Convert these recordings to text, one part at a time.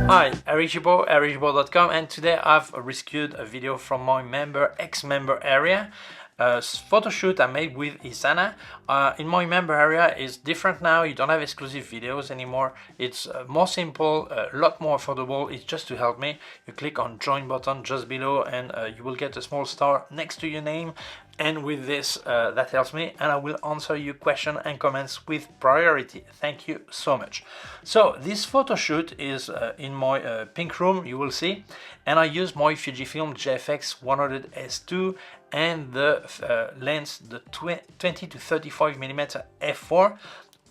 Hi, Eric Gibaud, ericgibaud.com, and today I've rescued a video from my ex-member area. Photo shoot I made with Isana. In my member area is different now. You don't have exclusive videos anymore. It's more simple, a lot more affordable. It's just to help me. You click on join button just below and you will get a small star next to your name. And with this, that helps me, and I will answer your question and comments with priority. Thank you so much. So this photo shoot is in my pink room, you will see, and I use my Fujifilm GFX100SII and the lens, the 20-35mm f4.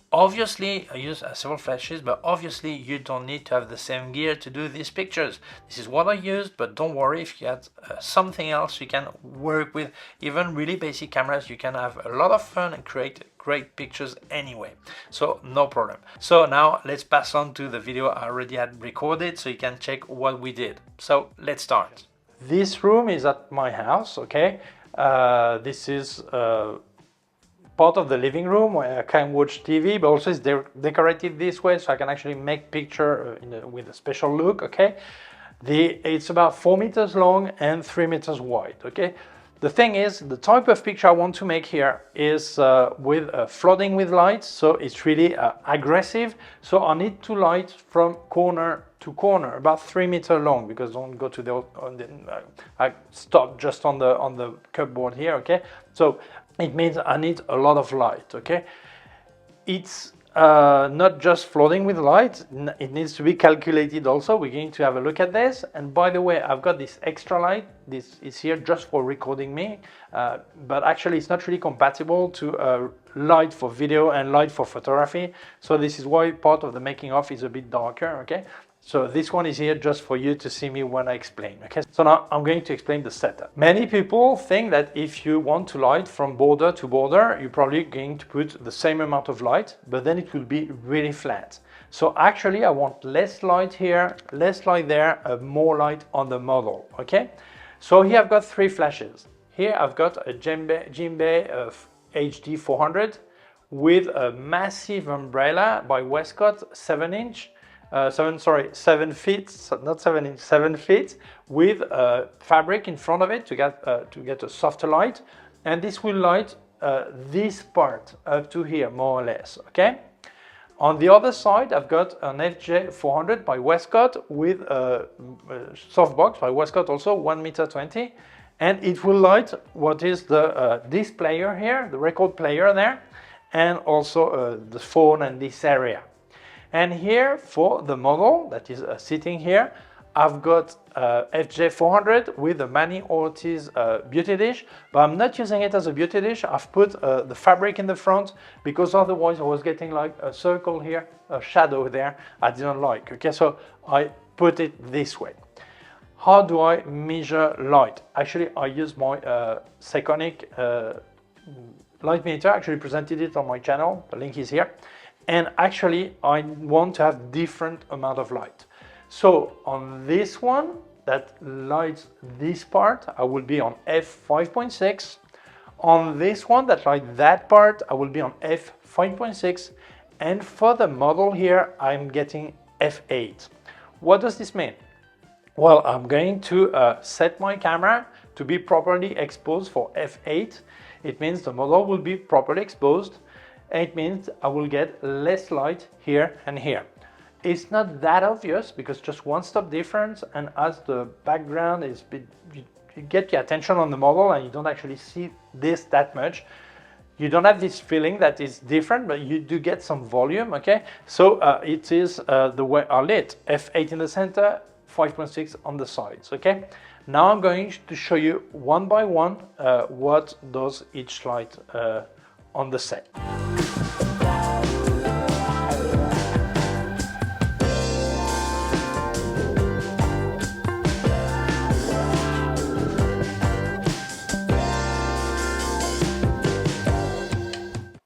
Obviously, I use several flashes, but obviously you don't need to have the same gear to do these pictures. This is what I used, but don't worry, if you have something else you can work with, even really basic cameras, you can have a lot of fun and create great pictures anyway. So no problem. So now let's pass on to the video I already had recorded so you can check what we did. So let's start. This room is at my house, okay? This is part of the living room where I can watch TV, but also it's decorated this way so I can actually make picture with a special look, okay? It's about 4 meters long and 3 meters wide, okay? The thing is, the type of picture I want to make here is with flooding with light, so it's really aggressive. So I need to light from corner to corner, about 3 meters long, because don't go to the I stop just on the cupboard here, okay? So it means I need a lot of light, okay? It's not just flooding with light, it needs to be calculated also. We're going to have a look at this. And by the way, I've got this extra light. This is here just for recording me, but actually it's not really compatible to light for video and light for photography. So this is why part of the making of is a bit darker, okay? So this one is here just for you to see me when I explain, okay? So now I'm going to explain the setup. Many people think that if you want to light from border to border, you're probably going to put the same amount of light, but then it will be really flat. So actually I want less light here, less light there, more light on the model, okay? So here I've got 3 flashes. Here I've got a Gibaud HD 400 with a massive umbrella by Westcott 7 feet, not 7 inch, 7 feet, with fabric in front of it to get a softer light, and this will light this part up to here more or less, okay? On the other side, I've got an FJ 400 by Westcott with a softbox by Westcott, also 1.20 meters, and it will light what is the this player here, the record player there, and also the phone and this area. And here for the model that is sitting here, I've got FJ 400 with a Manny Ortiz beauty dish, but I'm not using it as a beauty dish. I've put the fabric in the front because otherwise I was getting like a circle here, a shadow there I didn't like, okay? So I put it this way. How do I measure light? Actually, I use my Seconic light meter. I actually presented it on my channel, the link is here. And actually, I want to have different amount of light. So on this one that lights this part, I will be on f5.6. On this one that lights that part, I will be on f5.6. And for the model here, I'm getting f8. What does this mean? Well, I'm going to set my camera to be properly exposed for f8. It means the model will be properly exposed. It means I will get less light here and here. It's not that obvious because just one stop difference, and as the background is you get your attention on the model and you don't actually see this that much. You don't have this feeling that it's different, but you do get some volume, okay? So it is the way I lit, f8 in the center, 5.6 on the sides, okay? Now I'm going to show you one by one what does each light on the set.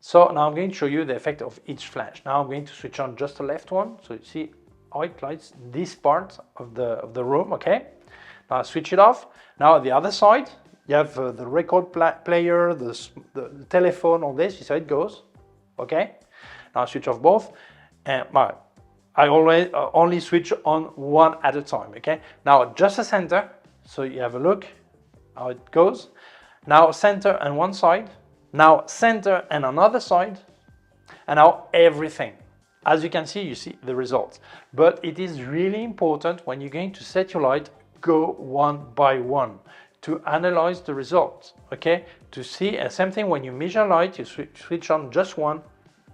So now I'm going to show you the effect of each flash. Now I'm going to switch on just the left one. So you see how it lights this part of the room, okay? Now I switch it off. Now the other side, you have the record player, the telephone, all this, you see how it goes, okay? Now I switch off both. And I always only switch on one at a time, okay? Now just a center, so you have a look how it goes. Now center on one side, now center and another side, and now everything. As you can see, you see the results. But it is really important when you're going to set your light, go one by one to analyze the results, okay? To see, same thing when you measure light, you switch on just one,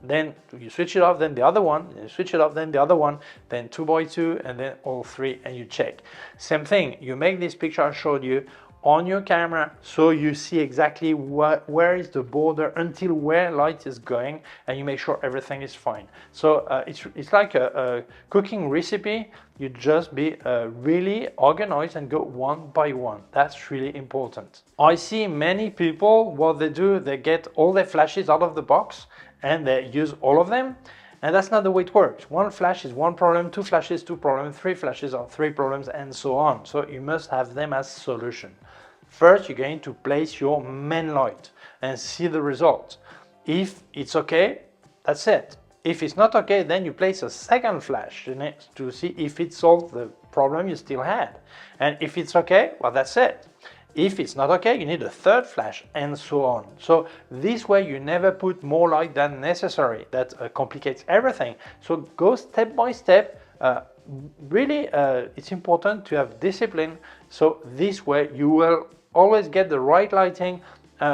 then you switch it off, then the other one, you switch it off, then the other one, then 2x2, and then all three, and you check. Same thing, you make this picture I showed you on your camera, so you see exactly where is the border until where light is going, and you make sure everything is fine. So it's like a cooking recipe. You just be really organized and go one by one. That's really important. I see many people, what they do, they get all their flashes out of the box and they use all of them. And that's not the way it works. One flash is one problem, two flashes, two problems, three flashes are three problems, and so on. So you must have them as solution. First, you're going to place your main light and see the result. If it's okay, that's it. If it's not okay, then you place a second flash next to see if it solved the problem you still had. And if it's okay, well, that's it. If it's not okay, you need a third flash, and so on. So this way you never put more light than necessary. That complicates everything. So go step by step. Really, it's important to have discipline. So this way you will always get the right lighting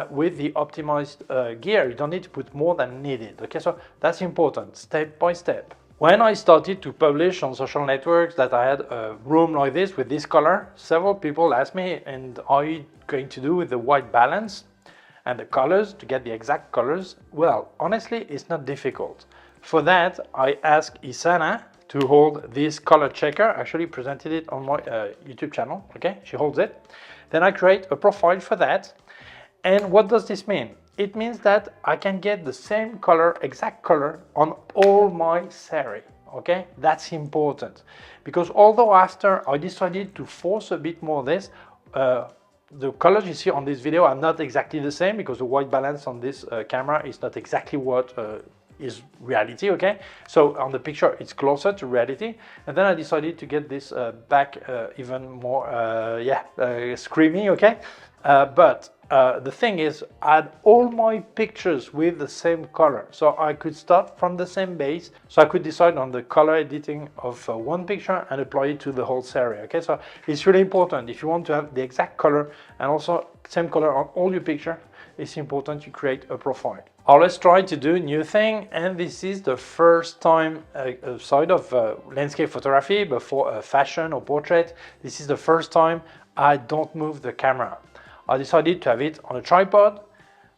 with the optimized gear. You don't need to put more than needed. Okay, so that's important, step by step. When I started to publish on social networks that I had a room like this with this color, several people asked me, and are you going to do with the white balance and the colors to get the exact colors? Well, honestly, it's not difficult. For that, I asked Isana to hold this color checker. I actually presented it on my YouTube channel, okay? She holds it. Then I create a profile for that. And what does this mean? It means that I can get the same color, exact color, on all my series, okay? That's important. Because although after I decided to force a bit more this, the colors you see on this video are not exactly the same, because the white balance on this camera is not exactly what is reality, okay? So on the picture it's closer to reality, and then I decided to get this back even more screamy, okay? But the thing is, I had all my pictures with the same color, so I could start from the same base, so I could decide on the color editing of one picture and apply it to the whole series, okay? So it's really important. If you want to have the exact color and also same color on all your picture, it's important you create a profile. Always try to do new thing, and this is the first time side of landscape photography, but for fashion or portrait, this is the first time I don't move the camera. I decided to have it on a tripod,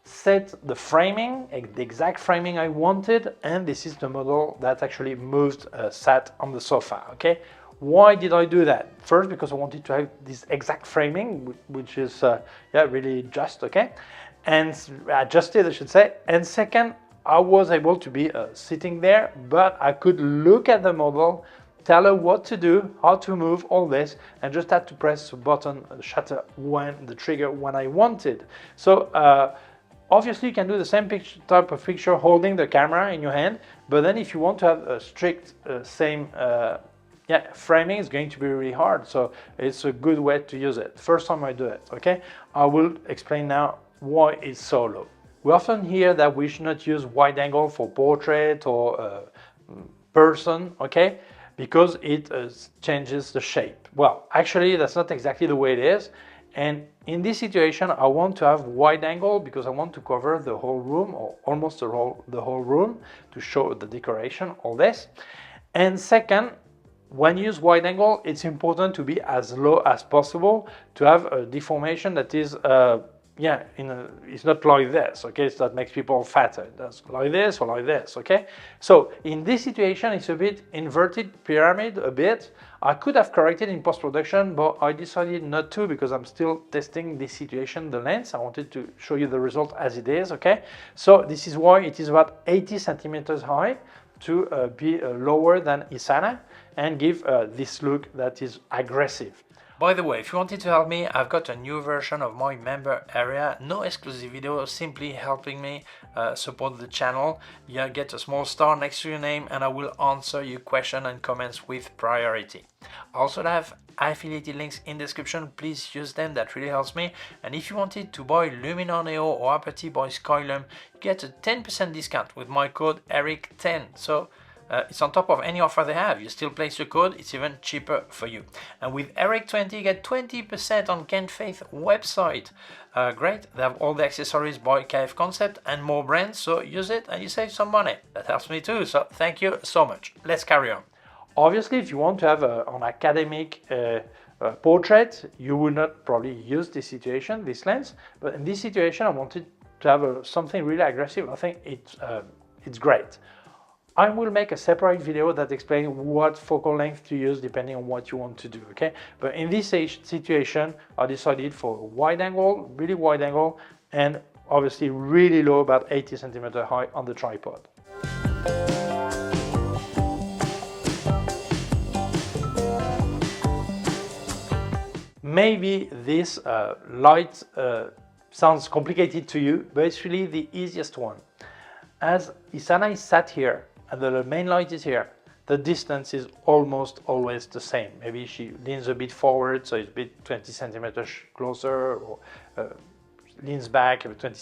set the framing, the exact framing I wanted, and this is the model that actually moved, sat on the sofa, okay? Why did I do that? First, because I wanted to have this exact framing, which is really just, okay? And adjusted, I should say. And second, I was able to be sitting there, but I could look at the model, tell her what to do, how to move, all this, and just had to press the button, the shutter, the trigger when I wanted. So obviously you can do the same type of picture holding the camera in your hand, but then if you want to have a strict same framing, is going to be really hard. So it's a good way to use it. First time I do it, okay? I will explain now why it's so low. We often hear that we should not use wide angle for portrait or person, okay? Because it changes the shape. Well, actually, that's not exactly the way it is. And in this situation, I want to have wide angle because I want to cover the whole room, or almost the whole room, to show the decoration, all this. And second, when you use wide angle, it's important to be as low as possible to have a deformation that is it's not like this, okay? So that makes people fatter. That's like this or like this, okay? So in this situation, it's a bit inverted pyramid, a bit. I could have corrected in post-production, but I decided not to because I'm still testing this situation, the lens. I wanted to show you the result as it is, okay? So this is why it is about 80 centimeters high to be lower than Isana and give this look that is aggressive. By the way, if you wanted to help me, I've got a new version of my member area, no exclusive videos, simply helping me support the channel. You get a small star next to your name and I will answer your questions and comments with priority. I also have affiliated links in description, please use them, that really helps me. And if you wanted to buy Luminar Neo or Apathy by Skylum, you get a 10% discount with my code ERIC10. So it's on top of any offer they have. You still place your code, it's even cheaper for you. And with ERIC20 you get 20% on K&F website. Great, they have all the accessories by K&F Concept and more brands, so use it and you save some money. That helps me too, so thank you so much. Let's carry on. Obviously, if you want to have an academic portrait, you will not probably use this situation, this lens, but in this situation I wanted to have something really aggressive. I think it's great. I will make a separate video that explains what focal length to use depending on what you want to do, okay? But in this situation, I decided for wide angle, really wide angle, and obviously really low, about 80 centimeters high on the tripod. Maybe this light sounds complicated to you, but it's really the easiest one. As Isana is sat here, and the main light is here, the distance is almost always the same. Maybe she leans a bit forward, so it's a bit 20 centimeters closer, or leans back 20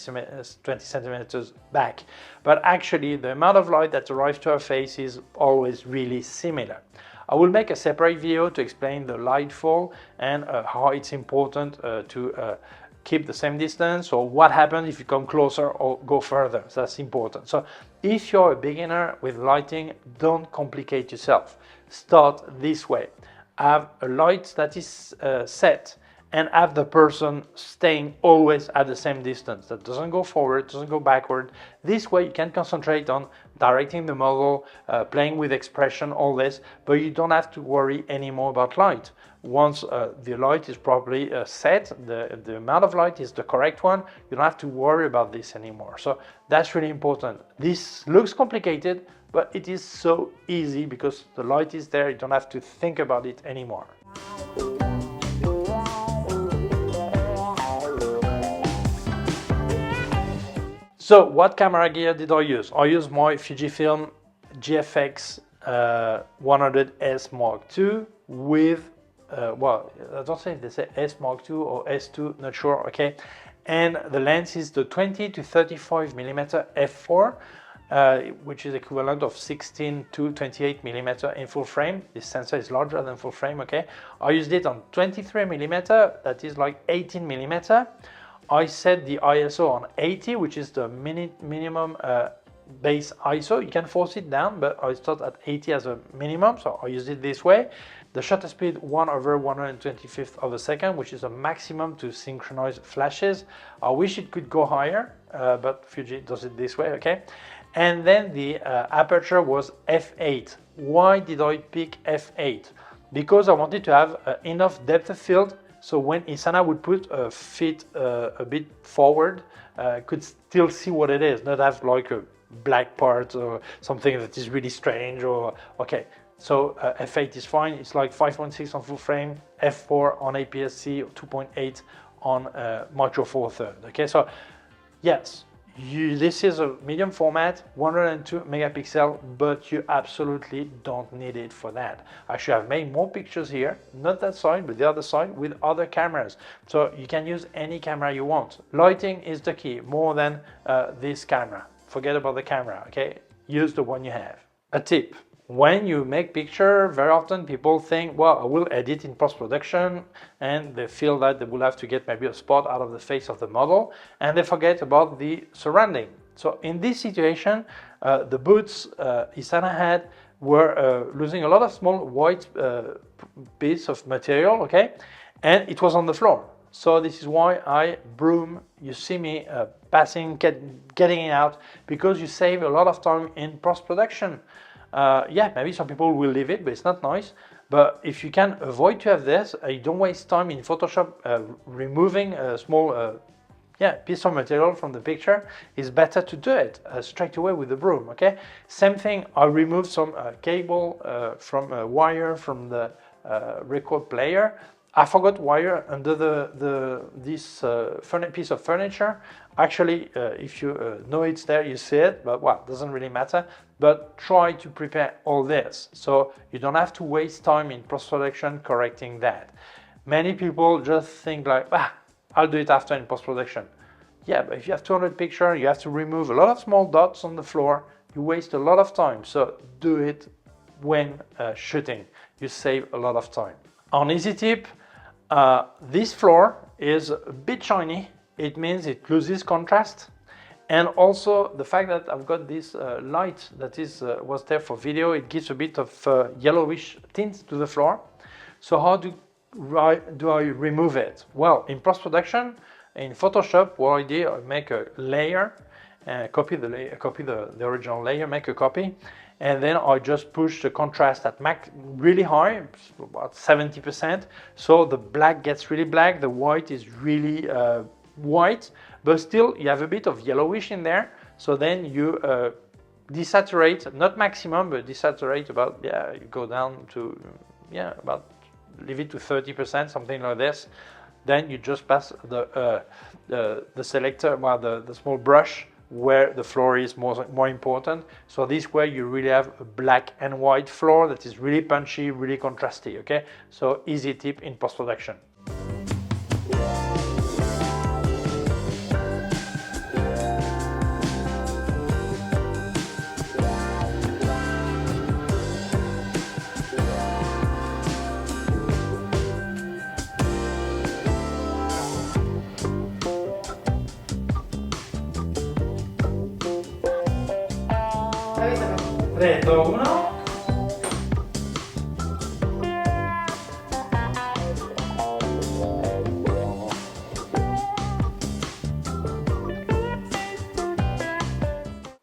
centimeters back. But actually, the amount of light that arrives to her face is always really similar. I will make a separate video to explain the light fall and how it's important to keep the same distance, or what happens if you come closer or go further. So that's important. So if you're a beginner with lighting, don't complicate yourself. Start this way. Have a light that is set and have the person staying always at the same distance. That doesn't go forward, doesn't go backward. This way you can concentrate on directing the model, playing with expression, all this, but you don't have to worry anymore about light. Once the light is properly set, the amount of light is the correct one, you don't have to worry about this anymore. So that's really important. This looks complicated, but it is so easy because the light is there, you don't have to think about it anymore. So what camera gear did I use? I used my Fujifilm GFX100S Mark II with, well, I don't say if they say S Mark II or S2, not sure, okay. And the lens is the 20-35mm f4, which is equivalent of 16 to 28mm in full frame. This sensor is larger than full frame, okay. I used it on 23mm, that is like 18mm. I set the ISO on 80, which is the minimum base ISO. You can force it down, but I start at 80 as a minimum, so I use it this way. The shutter speed 1/125th of a second, which is a maximum to synchronize flashes. I wish it could go higher, but Fuji does it this way, okay? And then the aperture was f8. Why did I pick f8? Because I wanted to have enough depth of field, so when Isana would put her feet a bit forward, could still see what it is, not have like a black part or something that is really strange, or okay. So f8 is fine. It's like 5.6 on full frame, f4 on APS-C, 2.8 on Micro Four Thirds. Okay, so yes, this is a medium format, 102 megapixel, but you absolutely don't need it for that. Actually, I've made more pictures here, not that side, but the other side, with other cameras. So you can use any camera you want. Lighting is the key, more than this camera. Forget about the camera, okay? Use the one you have. A tip. When you make picture, very often people think, well, I will edit in post-production, and they feel that they will have to get maybe a spot out of the face of the model, and they forget about the surrounding. So in this situation, the boots Isana had were losing a lot of small white bits of material, okay, and it was on the floor. So this is why I broom. You see me passing, getting it out, because you save a lot of time in post-production. Yeah, maybe some people will leave it, but it's not nice. But if you can avoid to have this, you don't waste time in Photoshop removing a small piece of material from the picture. It's better to do it straight away with the broom, okay? Same thing, I removed some cable from a wire from the record player. I forgot wire under this piece of furniture. Actually, if you know it's there, you see it, but well, it doesn't really matter. But try to prepare all this, so you don't have to waste time in post-production correcting that. Many people just think like, I'll do it after in post-production. Yeah, but if you have 200 pictures, you have to remove a lot of small dots on the floor. You waste a lot of time, so do it when shooting. You save a lot of time. On easy tip, this floor is a bit shiny. It means it loses contrast. And also the fact that I've got this light that was there for video, it gives a bit of yellowish tint to the floor. So how do I remove it? Well, in post-production, in Photoshop, what I did, I make a layer, copy the original layer, make a copy, and then I just push the contrast at max really high, about 70%. So the black gets really black, the white is really white, but still you have a bit of yellowish in there. So then you desaturate, not maximum, but desaturate about, you go down to, about, leave it to 30%, something like this. Then you just pass the selector, well, the small brush where the floor is more important. So this way you really have a black and white floor that is really punchy, really contrasty, okay? So easy tip in post-production.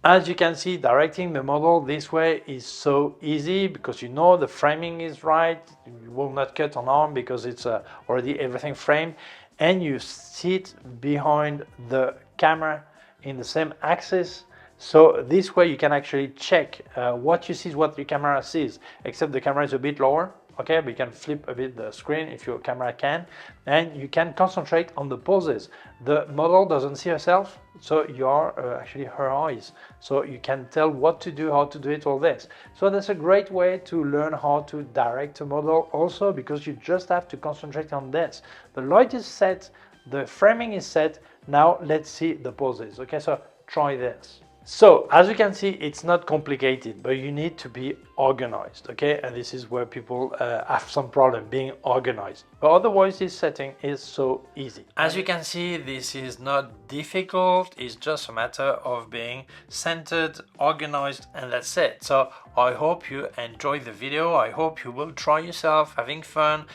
As you can see, directing the model this way is so easy because you know the framing is right. You will not cut an arm because it's already everything framed, and you sit behind the camera in the same axis. So this way you can actually check what you see is what your camera sees, except the camera is a bit lower, okay? But you can flip a bit the screen if your camera can, and you can concentrate on the poses. The model doesn't see herself, so you are actually her eyes. So you can tell what to do, how to do it, all this. So that's a great way to learn how to direct a model also, because you just have to concentrate on this. The light is set, the framing is set, now let's see the poses, okay? So try this. So as you can see, it's not complicated, but you need to be organized, okay? And this is where people have some problem being organized. But otherwise, this setting is so easy. As you can see, this is not difficult. It's just a matter of being centered, organized, and that's it. So I hope you enjoyed the video. I hope you will try yourself, having fun,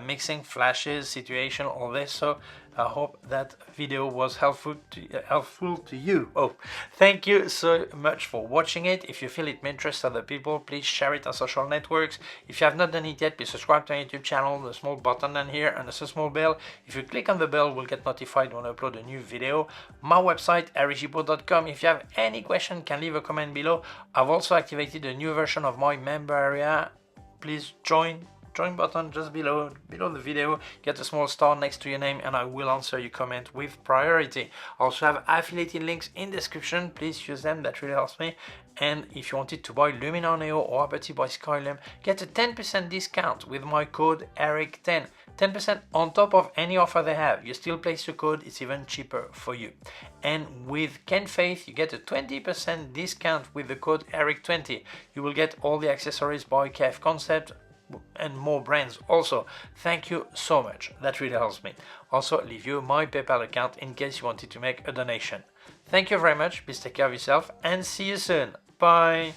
mixing flashes, situation, all this. So I hope that video was helpful to you. Oh, thank you so much for watching it. If you feel it may interest other people, please share it on social networks. If you have not done it yet, please subscribe to my YouTube channel, the small button down here, and the small bell. If you click on the bell, we'll get notified when I upload a new video. My website, Gibaud.com. If you have any question, can leave a comment below. I've also activated a new version of my member area. Please join button just below the video, get a small star next to your name, and I will answer your comment with priority. I also have affiliated links in description. Please use them, that really helps me. And if you wanted to buy Luminar Neo or Aperture by Skylum, get a 10% discount with my code ERIC10. 10% on top of any offer they have. You still place your code, it's even cheaper for you. And with Ken-Faith, you get a 20% discount with the code ERIC20. You will get all the accessories by K&F Concept and more brands also. Thank you so much, that really helps me. Also leave you my PayPal account in case you wanted to make a donation. Thank you very much, please take care of yourself and see you soon. Bye.